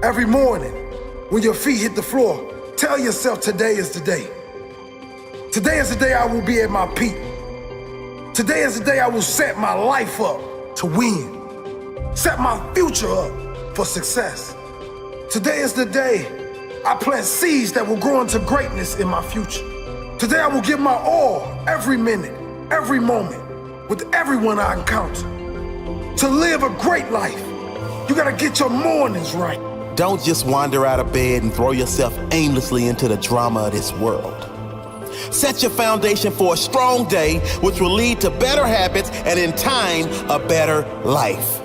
Every morning, when your feet hit the floor, tell yourself today is the day. Today is the day I will be at my peak. Today is the day I will set my life up to win. Set my future up for success. Today is the day I plant seeds that will grow into greatness in my future. Today I will give my all every minute, every moment, with everyone I encounter. To live a great life, you gotta get your mornings right. Don't just wander out of bed and throw yourself aimlessly into the drama of this world. Set your foundation for a strong day, which will lead to better habits and in time, a better life.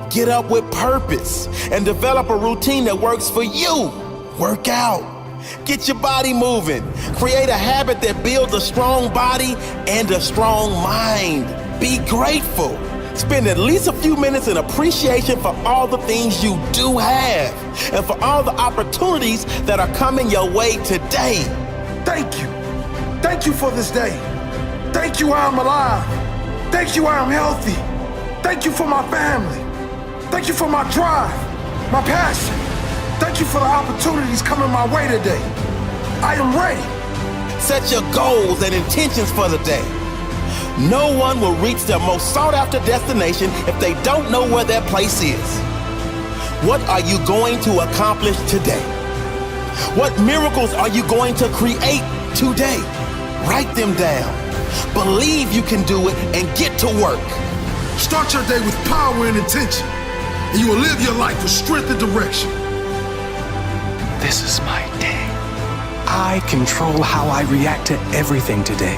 Get up with purpose and develop a routine that works for you. Work out. Get your body moving. Create a habit that builds a strong body and a strong mind. Be grateful. Spend at least a few minutes in appreciation for all the things you do have and for all the opportunities that are coming your way today. Thank you. Thank you for this day. Thank you I'm alive. Thank you I'm healthy. Thank you for my family. Thank you for my drive, my passion. Thank you for the opportunities coming my way today. I am ready. Set your goals and intentions for the day. No one will reach their most sought after destination if they don't know where their place is. What are you going to accomplish today? What miracles are you going to create today? Write them down. Believe you can do it and get to work. Start your day with power and intention, and you will live your life with strength and direction. This is my day. I control how I react to everything today.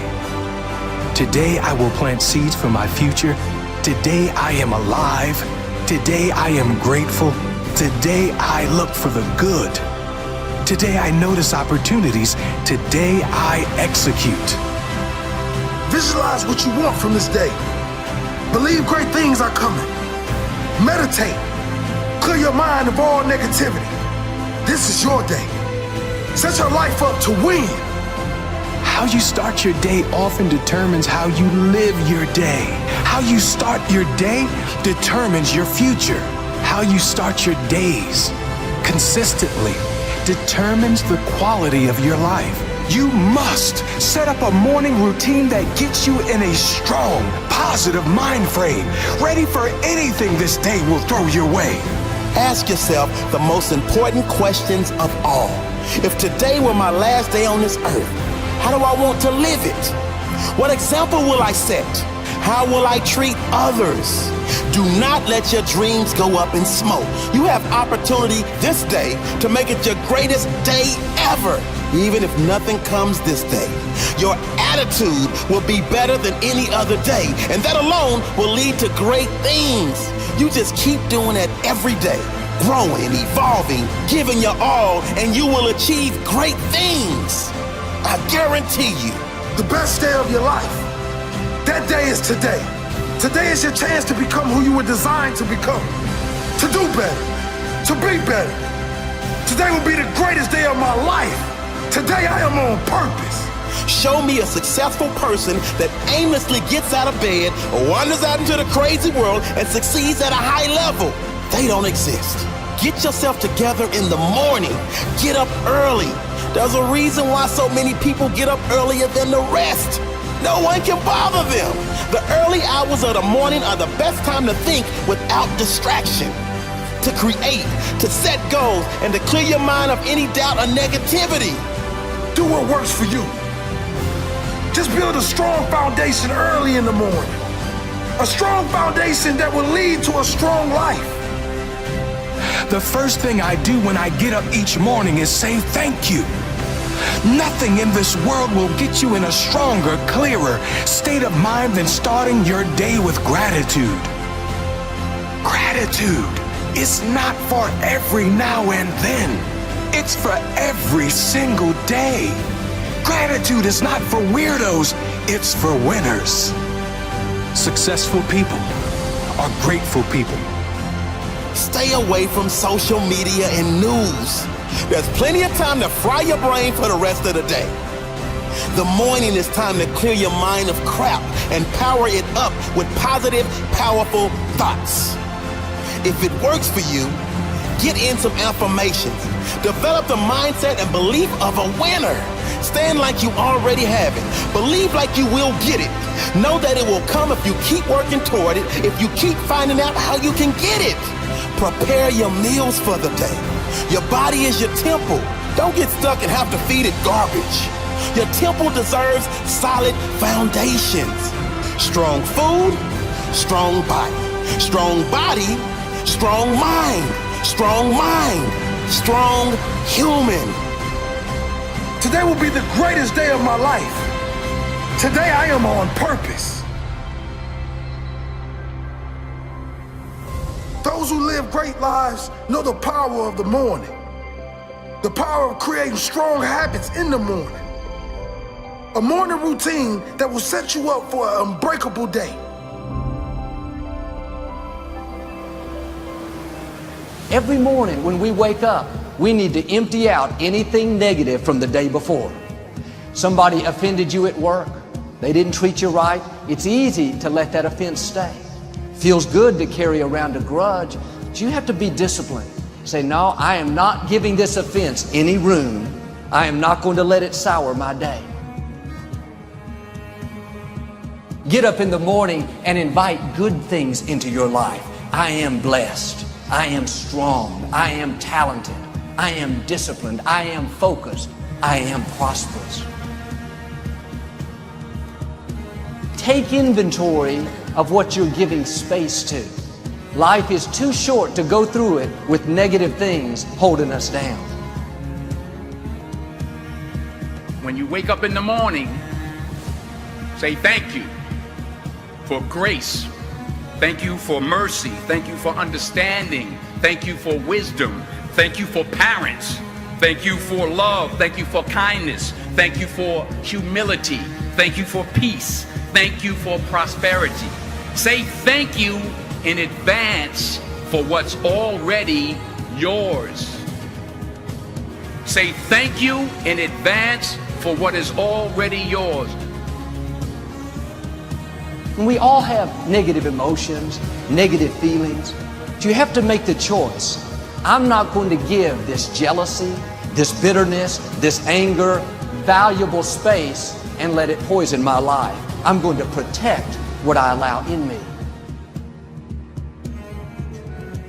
Today I will plant seeds for my future. Today I am alive. Today I am grateful. Today I look for the good. Today I notice opportunities. Today I execute. Visualize what you want from this day. Believe great things are coming. Meditate. Clear your mind of all negativity. This is your day. Set your life up to win. How you start your day often determines how you live your day. How you start your day determines your future. How you start your days consistently determines the quality of your life. You must set up a morning routine that gets you in a strong, positive mind frame, ready for anything this day will throw your way. Ask yourself the most important questions of all. If today were my last day on this earth, how do I want to live it? What example will I set? How will I treat others? Do not let your dreams go up in smoke. You have opportunity this day to make it your greatest day ever, even if nothing comes this day. Your attitude will be better than any other day, and that alone will lead to great things. You just keep doing it every day, growing, evolving, giving your all, and you will achieve great things. I guarantee you. The best day of your life. That day is today. Today is your chance to become who you were designed to become. To do better. To be better. Today will be the greatest day of my life. Today I am on purpose. Show me a successful person that aimlessly gets out of bed, wanders out into the crazy world, and succeeds at a high level. They don't exist. Get yourself together in the morning. Get up early. There's a reason why so many people get up earlier than the rest. No one can bother them. The early hours of the morning are the best time to think without distraction, to create, to set goals, and to clear your mind of any doubt or negativity. Do what works for you. Just build a strong foundation early in the morning. A strong foundation that will lead to a strong life. The first thing I do when I get up each morning is say thank you. Nothing in this world will get you in a stronger, clearer state of mind than starting your day with gratitude. Gratitude is not for every now and then. It's for every single day. Gratitude is not for weirdos, it's for winners. Successful people are grateful people. Stay away from social media and news. There's plenty of time to fry your brain for the rest of the day. The morning is time to clear your mind of crap and power it up with positive, powerful thoughts. If it works for you, get in some affirmations. Develop the mindset and belief of a winner. Stand like you already have it. Believe like you will get it. Know that it will come if you keep working toward it, if you keep finding out how you can get it. Prepare your meals for the day. Your body is your temple. Don't get stuck and have to feed it garbage. Your temple deserves solid foundations. Strong food, strong body. Strong body, strong mind. Strong mind, strong human. Today will be the greatest day of my life. Today I am on purpose. Those who live great lives know the power of the morning. The power of creating strong habits in the morning. A morning routine that will set you up for an unbreakable day. Every morning when we wake up, we need to empty out anything negative from the day before. Somebody offended you at work. They didn't treat you right. It's easy to let that offense stay. Feels good to carry around a grudge, but you have to be disciplined. Say, no, I am not giving this offense any room. I am not going to let it sour my day. Get up in the morning and invite good things into your life. I am blessed. I am strong. I am talented. I am disciplined. I am focused. I am prosperous. Take inventory of what you're giving space to. Life is too short to go through it with negative things holding us down. When you wake up in the morning, say thank you for grace. Thank you for mercy. Thank you for understanding. Thank you for wisdom. Thank you for parents. Thank you for love. Thank you for kindness. Thank you for humility. Thank you for peace. Thank you for prosperity. Say thank you in advance for what's already yours. Say thank you in advance for what is already yours. We all have negative emotions, negative feelings, but you have to make the choice. I'm not going to give this jealousy, this bitterness, this anger, valuable space and let it poison my life. I'm going to protect what I allow in me.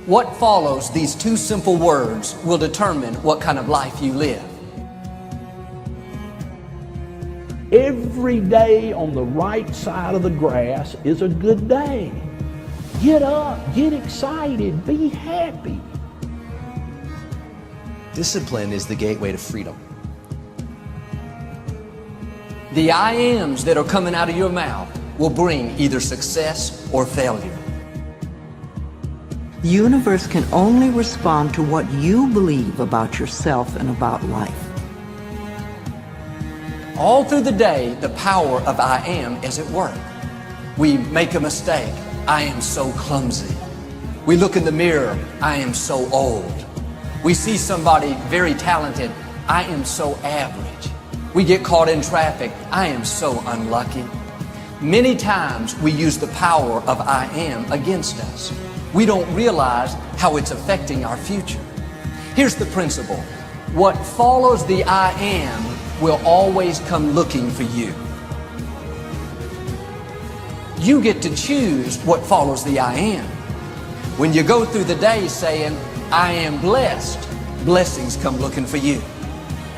What follows these two simple words will determine what kind of life you live. Every day on the right side of the grass is a good day. Get up, get excited, be happy. Discipline is the gateway to freedom. The I ams that are coming out of your mouth will bring either success or failure. The universe can only respond to what you believe about yourself and about life. All through the day, the power of I am is at work. We make a mistake. I am so clumsy. We look in the mirror. I am so old. We see somebody very talented. I am so average. We get caught in traffic. I am so unlucky. Many times we use the power of I am against us. We don't realize how it's affecting our future. Here's the principle. What follows the I am will always come looking for you. You get to choose what follows the I am. When you go through the day saying, I am blessed, blessings come looking for you.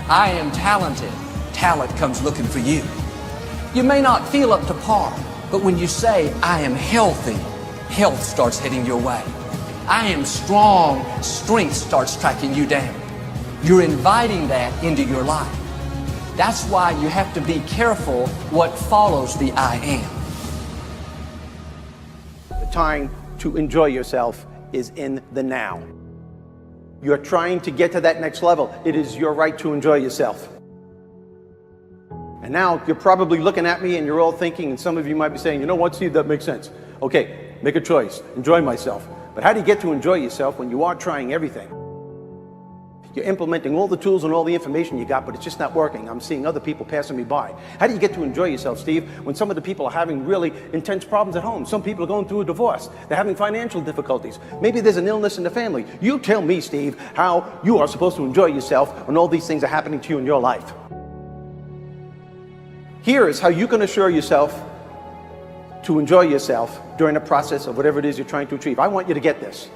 I am talented, talent comes looking for you. You may not feel up to par, but when you say, I am healthy, health starts heading your way. I am strong, strength starts tracking you down. You're inviting that into your life. That's why you have to be careful what follows the I am. The time to enjoy yourself is in the now. You're trying to get to that next level. It is your right to enjoy yourself. And now you're probably looking at me and you're all thinking, and some of you might be saying, you know what, Steve, that makes sense. Okay, make a choice, enjoy myself. But how do you get to enjoy yourself when you are trying everything? You're implementing all the tools and all the information you got, but it's just not working. I'm seeing other people passing me by. How do you get to enjoy yourself, Steve, when some of the people are having really intense problems at home? Some people are going through a divorce. They're having financial difficulties. Maybe there's an illness in the family. You tell me, Steve, how you are supposed to enjoy yourself when all these things are happening to you in your life. Here is how you can assure yourself to enjoy yourself during the process of whatever it is you're trying to achieve. I want you to get this,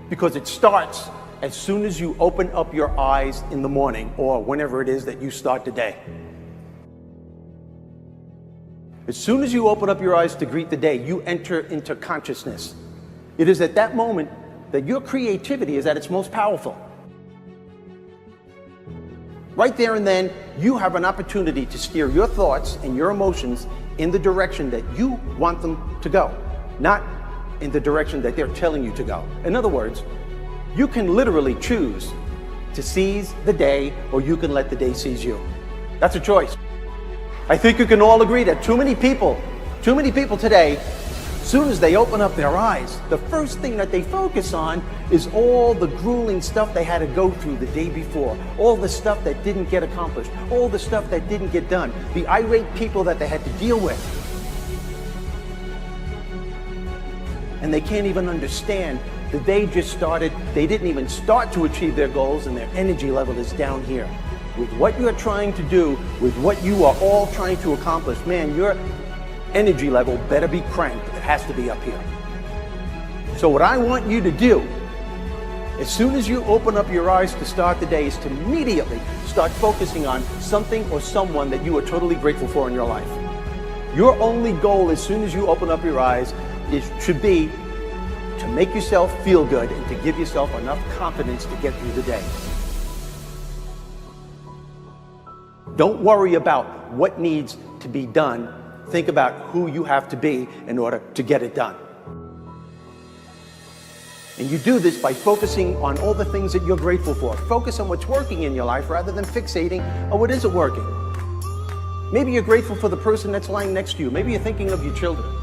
because it starts as soon as you open up your eyes in the morning or whenever it is that you start the day. As soon as you open up your eyes to greet the day, you enter into consciousness. It is at that moment that your creativity is at its most powerful. Right there and then, you have an opportunity to steer your thoughts and your emotions in the direction that you want them to go, not in the direction that they're telling you to go. In other words, you can literally choose to seize the day, or you can let the day seize you. That's a choice. I think you can all agree that too many people today, as soon as they open up their eyes, the first thing that they focus on is all the grueling stuff they had to go through the day before, all the stuff that didn't get accomplished, all the stuff that didn't get done, the irate people that they had to deal with. And they can't even understand that they just started, they didn't even start to achieve their goals, and their energy level is down here. With what you're trying to do, with what you are all trying to accomplish, man, your energy level better be cranked. It has to be up here. So what I want you to do, as soon as you open up your eyes to start the day, is to immediately start focusing on something or someone that you are totally grateful for in your life. Your only goal as soon as you open up your eyes should be to make yourself feel good and to give yourself enough confidence to get through the day. Don't worry about what needs to be done. Think about who you have to be in order to get it done. And you do this by focusing on all the things that you're grateful for. Focus on what's working in your life rather than fixating on what isn't working. Maybe you're grateful for the person that's lying next to you. Maybe you're thinking of your children.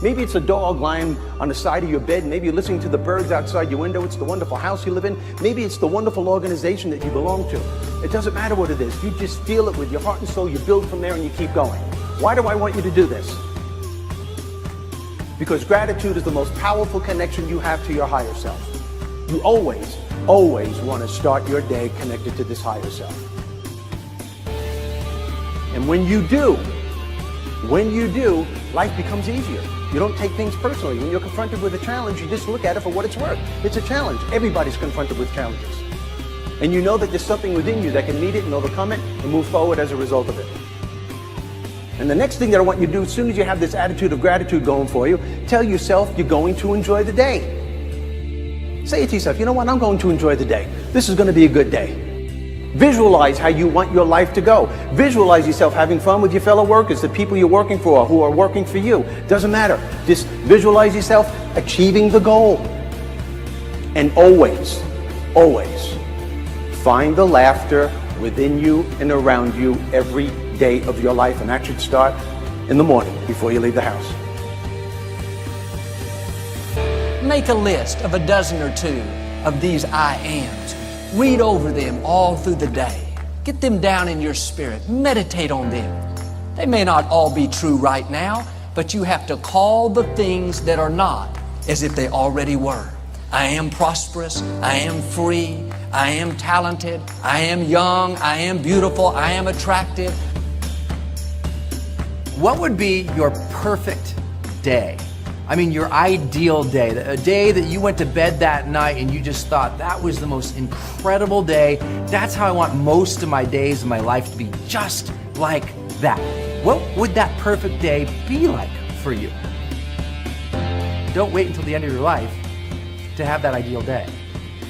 Maybe it's a dog lying on the side of your bed. Maybe you're listening to the birds outside your window. It's the wonderful house you live in. Maybe it's the wonderful organization that you belong to. It doesn't matter what it is. You just feel it with your heart and soul. You build from there and you keep going. Why do I want you to do this? Because gratitude is the most powerful connection you have to your higher self. You always, always want to start your day connected to this higher self. And when you do, life becomes easier. You don't take things personally. When you're confronted with a challenge, you just look at it for what it's worth. It's a challenge. Everybody's confronted with challenges. And you know that there's something within you that can meet it and overcome it and move forward as a result of it. And the next thing that I want you to do, as soon as you have this attitude of gratitude going for you, tell yourself you're going to enjoy the day. Say it to yourself, you know what, I'm going to enjoy the day. This is going to be a good day. Visualize how you want your life to go. Visualize yourself having fun with your fellow workers, the people you're working for, who are working for you. Doesn't matter. Just visualize yourself achieving the goal. And always, always find the laughter within you and around you every day of your life. And that should start in the morning before you leave the house. Make a list of a dozen or two of these I ams. Read over them all through the day. Get them down in your spirit. Meditate on them. They may not all be true right now, but you have to call the things that are not as if they already were. I am prosperous. I am free. I am talented. I am young. I am beautiful. I am attractive. What would be your perfect day? I mean, your ideal day, a day that you went to bed that night and you just thought that was the most incredible day. That's how I want most of my days in my life to be, just like that. What would that perfect day be like for you? Don't wait until the end of your life to have that ideal day.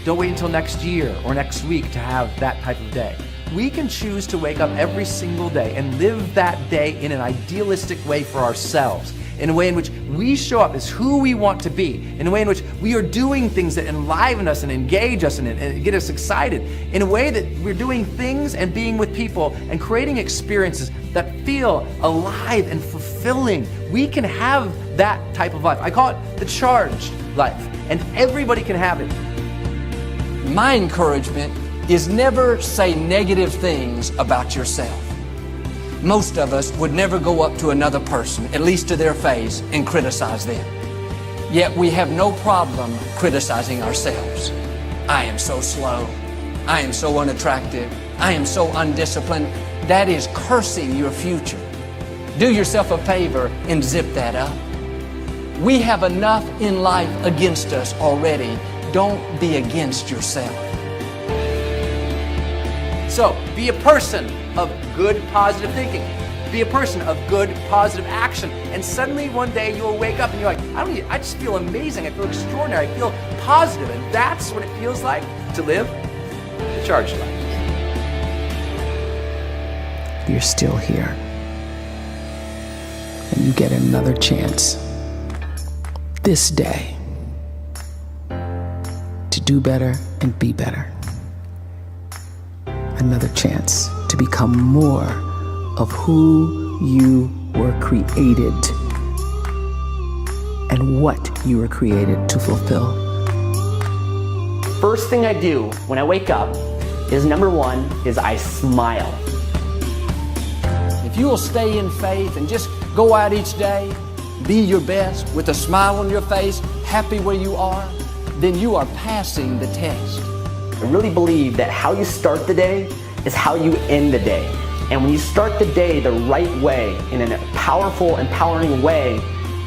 Don't wait until next year or next week to have that type of day. We can choose to wake up every single day and live that day in an idealistic way for ourselves, in a way in which we show up as who we want to be, in a way in which we are doing things that enliven us and engage us and get us excited, in a way that we're doing things and being with people and creating experiences that feel alive and fulfilling. We can have that type of life. I call it the charged life, and everybody can have it. My encouragement is never say negative things about yourself. Most of us would never go up to another person, at least to their face, and criticize them. Yet we have no problem criticizing ourselves. I am so slow. I am so unattractive. I am so undisciplined. That is cursing your future. Do yourself a favor and zip that up. We have enough in life against us already. Don't be against yourself. So, be a person of good, positive thinking. Be a person of good, positive action. And suddenly one day you'll wake up and you're like, I just feel amazing. I feel extraordinary. I feel positive. And that's what it feels like to live the charged life. You're still here. And you get another chance this day to do better and be better. Another chance to become more of who you were created and what you were created to fulfill. First thing I do when I wake up is number one is I smile. If you will stay in faith and just go out each day, be your best with a smile on your face, happy where you are, then you are passing the test. I really believe that how you start the day is how you end the day. And when you start the day the right way, in a powerful, empowering way,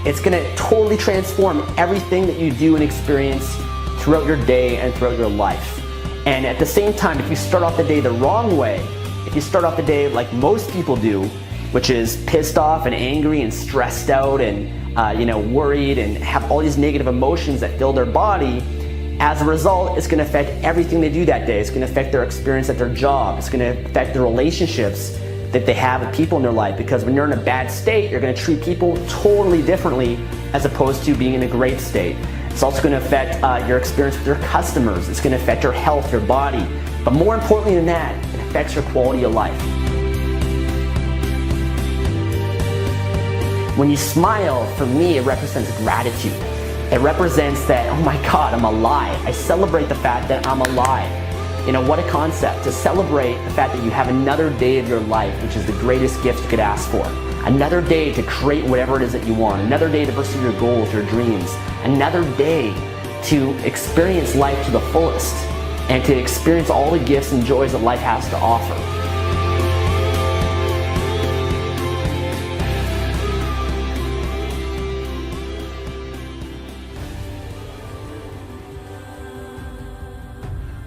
it's gonna totally transform everything that you do and experience throughout your day and throughout your life. And at the same time, if you start off the day the wrong way, if you start off the day like most people do, which is pissed off and angry and stressed out and worried and have all these negative emotions that fill their body, as a result, it's going to affect everything they do that day. It's going to affect their experience at their job. It's going to affect the relationships that they have with people in their life, because when you're in a bad state, you're going to treat people totally differently as opposed to being in a great state. It's also going to affect your experience with your customers. It's going to affect your health, your body. But more importantly than that, it affects your quality of life. When you smile, for me, it represents gratitude. It represents that, oh my God, I'm alive. I celebrate the fact that I'm alive. You know, what a concept, to celebrate the fact that you have another day of your life, which is the greatest gift you could ask for. Another day to create whatever it is that you want. Another day to pursue your goals, your dreams. Another day to experience life to the fullest and to experience all the gifts and joys that life has to offer.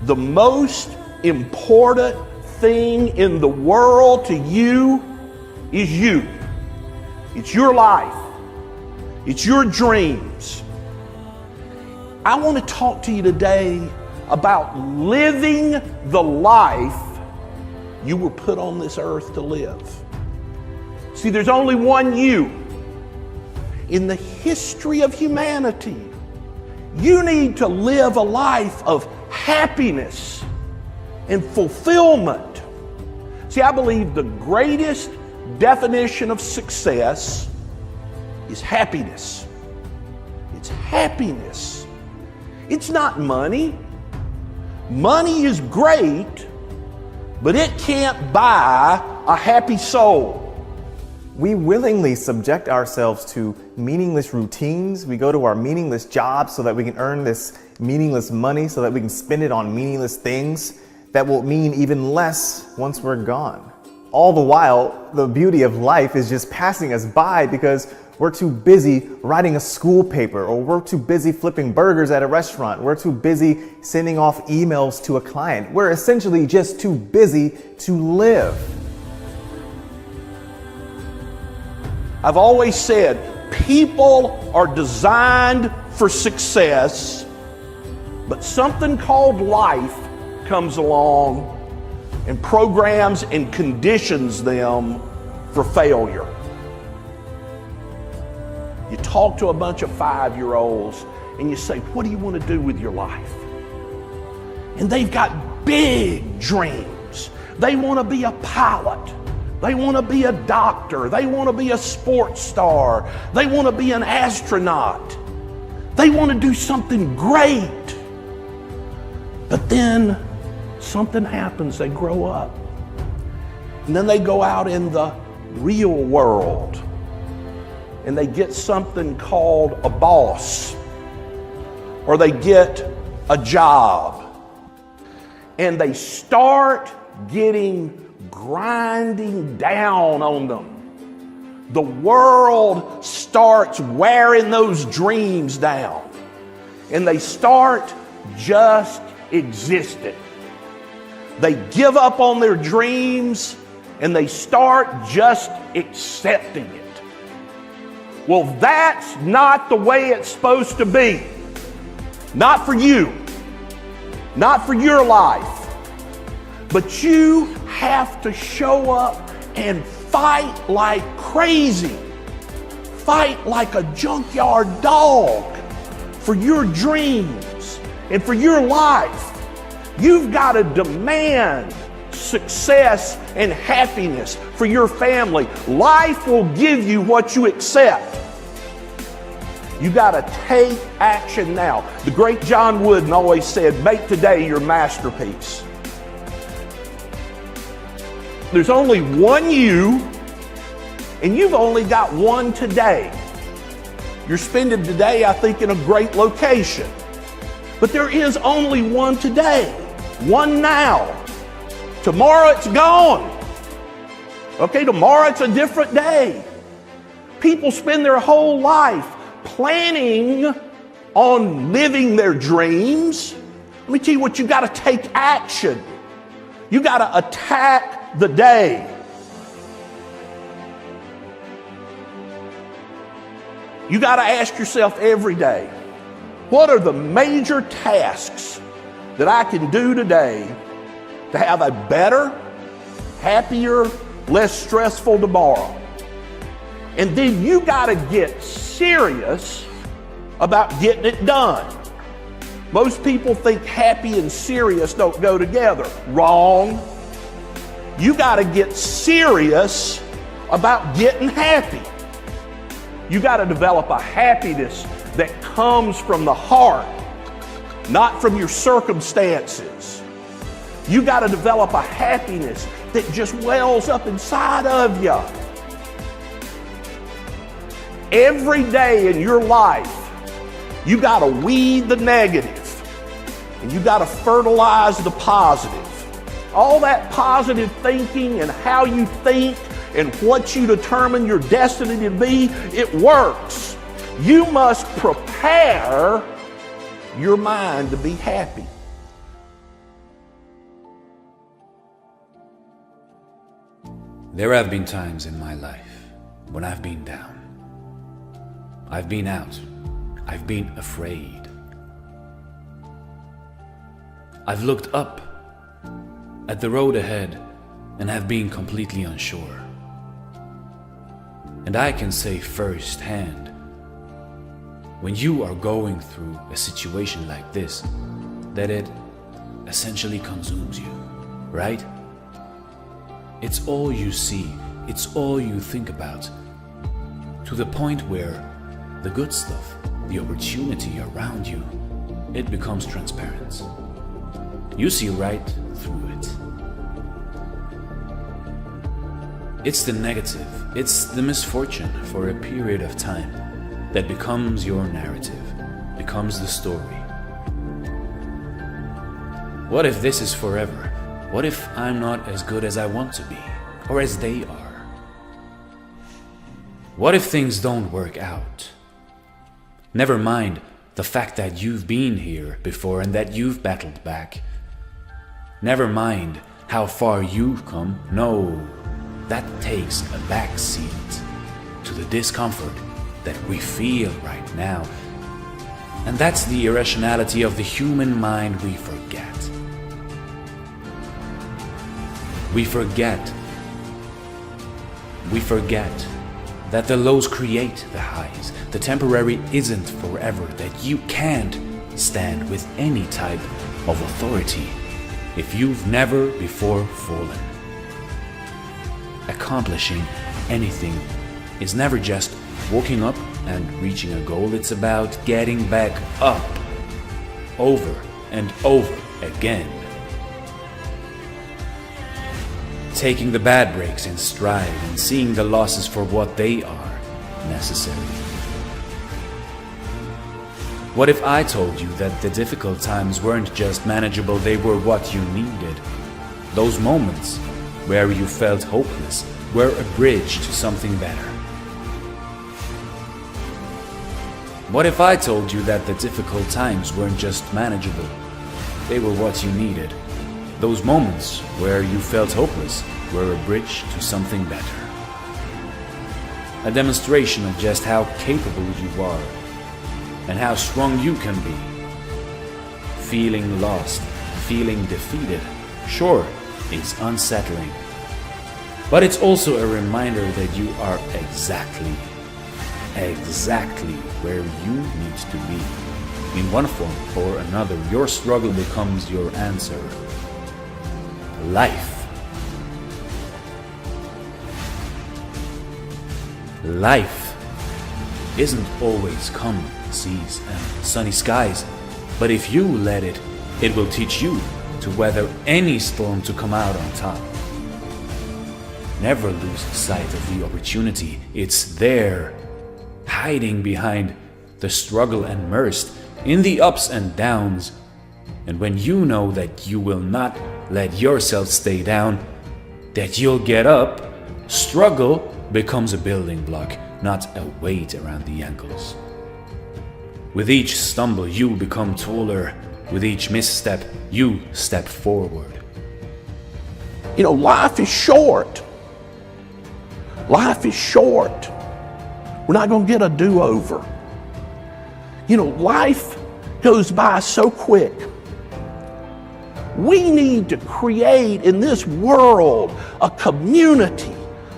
The most important thing in the world to you is you. It's your life. It's your dreams. I want to talk to you today about living the life you were put on this earth to live. See, there's only one you. In the history of humanity, you need to live a life of happiness and fulfillment. See, I believe the greatest definition of success is happiness. It's happiness. It's not money. Money is great, but it can't buy a happy soul. We willingly subject ourselves to meaningless routines. We go to our meaningless jobs so that we can earn this meaningless money, so that we can spend it on meaningless things that will mean even less once we're gone. All the while, the beauty of life is just passing us by because we're too busy writing a school paper, or we're too busy flipping burgers at a restaurant. We're too busy sending off emails to a client. We're essentially just too busy to live. I've always said, people are designed for success, but something called life comes along and programs and conditions them for failure. You talk to a bunch of 5-year-olds and you say, what do you want to do with your life? And they've got big dreams. They want to be a pilot. They want to be a doctor. They want to be a sports star. They want to be an astronaut. They want to do something great. But then something happens, they grow up. And then they go out in the real world and they get something called a boss, or they get a job, and they start grinding down on them. The world starts wearing those dreams down, and they start just existing. They give up on their dreams and they start just accepting it. Well, that's not the way it's supposed to be. Not for you, not for your life. But you have to show up and fight like crazy. Fight like a junkyard dog for your dreams and for your life. You've got to demand success and happiness for your family. Life will give you what you accept. You got to take action now. The great John Wooden always said, make today your masterpiece. There's only one you, and you've only got one today. You're spending today, I think, in a great location. But there is only one today, one now. Tomorrow it's gone. Okay, tomorrow it's a different day. People spend their whole life planning on living their dreams. Let me tell you what, you got to take action. You got to attack the day. You got to ask yourself every day, what are the major tasks that I can do today to have a better, happier, less stressful tomorrow? And then you got to get serious about getting it done. Most people think happy and serious don't go together. Wrong. You got to get serious about getting happy. You got to develop a happiness that comes from the heart, not from your circumstances. You got to develop a happiness that just wells up inside of you. Every day in your life, you got to weed the negative and you got to fertilize the positive. All that positive thinking and how you think and what you determine your destiny to be, it works. You must prepare your mind to be happy. There have been times in my life when I've been down. I've been out. I've been afraid. I've looked up at the road ahead and have been completely unsure. And I can say firsthand, when you are going through a situation like this, that it essentially consumes you, right? It's all you see, it's all you think about, to the point where the good stuff, the opportunity around you, it becomes transparent. You see right through it. It's the negative, it's the misfortune for a period of time that becomes your narrative, becomes the story. What if this is forever? What if I'm not as good as I want to be, or as they are? What if things don't work out? Never mind the fact that you've been here before and that you've battled back. Never mind how far you've come. No, that takes a back seat to the discomfort that we feel right now. And that's the irrationality of the human mind we forget. We forget that the lows create the highs. The temporary isn't forever, that you can't stand with any type of authority if you've never before fallen. Accomplishing anything is never just waking up and reaching a goal. It's about getting back up over and over again. taking the bad breaks in stride and seeing the losses for what they are, necessary. What if I told you that the difficult times weren't just manageable, they were what you needed? Those moments where you felt hopeless were a bridge to something better. What if I told you that the difficult times weren't just manageable, they were what you needed? Those moments where you felt hopeless were a bridge to something better. A demonstration of just how capable you are and how strong you can be. Feeling lost, feeling defeated, sure, is unsettling. But it's also a reminder that you are exactly where you need to be. In one form or another, your struggle becomes your answer. Life. Life isn't always calm seas and sunny skies, but if you let it, it will teach you to weather any storm to come out on top. Never lose sight of the opportunity. It's there, hiding behind the struggle and immersed in the ups and downs. And when you know that you will not let yourself stay down, that you'll get up, struggle becomes a building block, not a weight around the ankles. With each stumble, you become taller. With each misstep, you step forward. You know, life is short. Life is short. We're not going to get a do-over. You know, life goes by so quick. We need to create in this world a community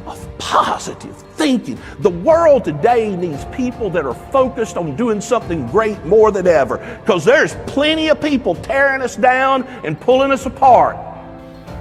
of positive thinking. The world today needs people that are focused on doing something great more than ever, because there's plenty of people tearing us down and pulling us apart.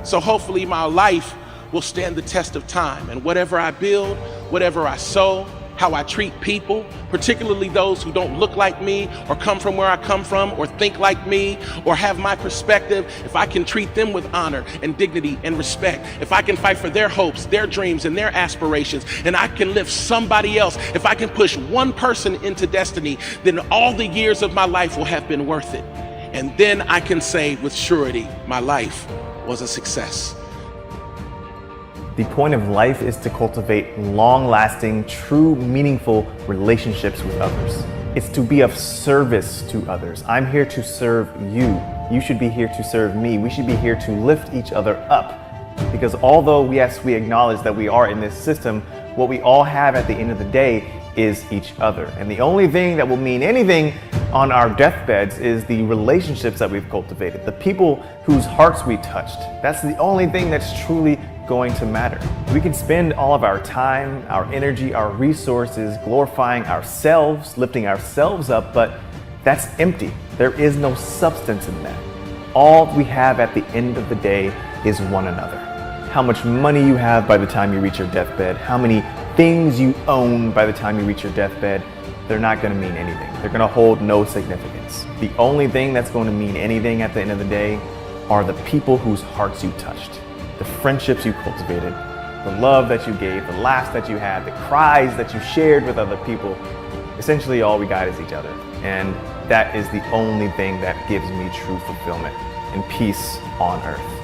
So hopefully my life will stand the test of time, and whatever I build, whatever I sow, how I treat people, particularly those who don't look like me or come from where I come from or think like me or have my perspective, if I can treat them with honor and dignity and respect, if I can fight for their hopes, their dreams and their aspirations, and I can lift somebody else, if I can push one person into destiny, then all the years of my life will have been worth it. And then I can say with surety, my life was a success. The point of life is to cultivate long-lasting, true, meaningful relationships with others. It's to be of service to others. I'm here to serve you. You should be here to serve me. We should be here to lift each other up. Because although, yes, we acknowledge that we are in this system, what we all have at the end of the day is each other. And the only thing that will mean anything on our deathbeds is the relationships that we've cultivated, the people whose hearts we touched. That's the only thing that's truly going to matter. We can spend all of our time, our energy, our resources glorifying ourselves, lifting ourselves up, but that's empty. There is no substance in that. All we have at the end of the day is one another. How much money you have by the time you reach your deathbed, how many things you own by the time you reach your deathbed, they're not going to mean anything. They're going to hold no significance. The only thing that's going to mean anything at the end of the day are the people whose hearts you touched, the friendships you cultivated, the love that you gave, the laughs that you had, the cries that you shared with other people. Essentially, all we got is each other. And that is the only thing that gives me true fulfillment and peace on earth.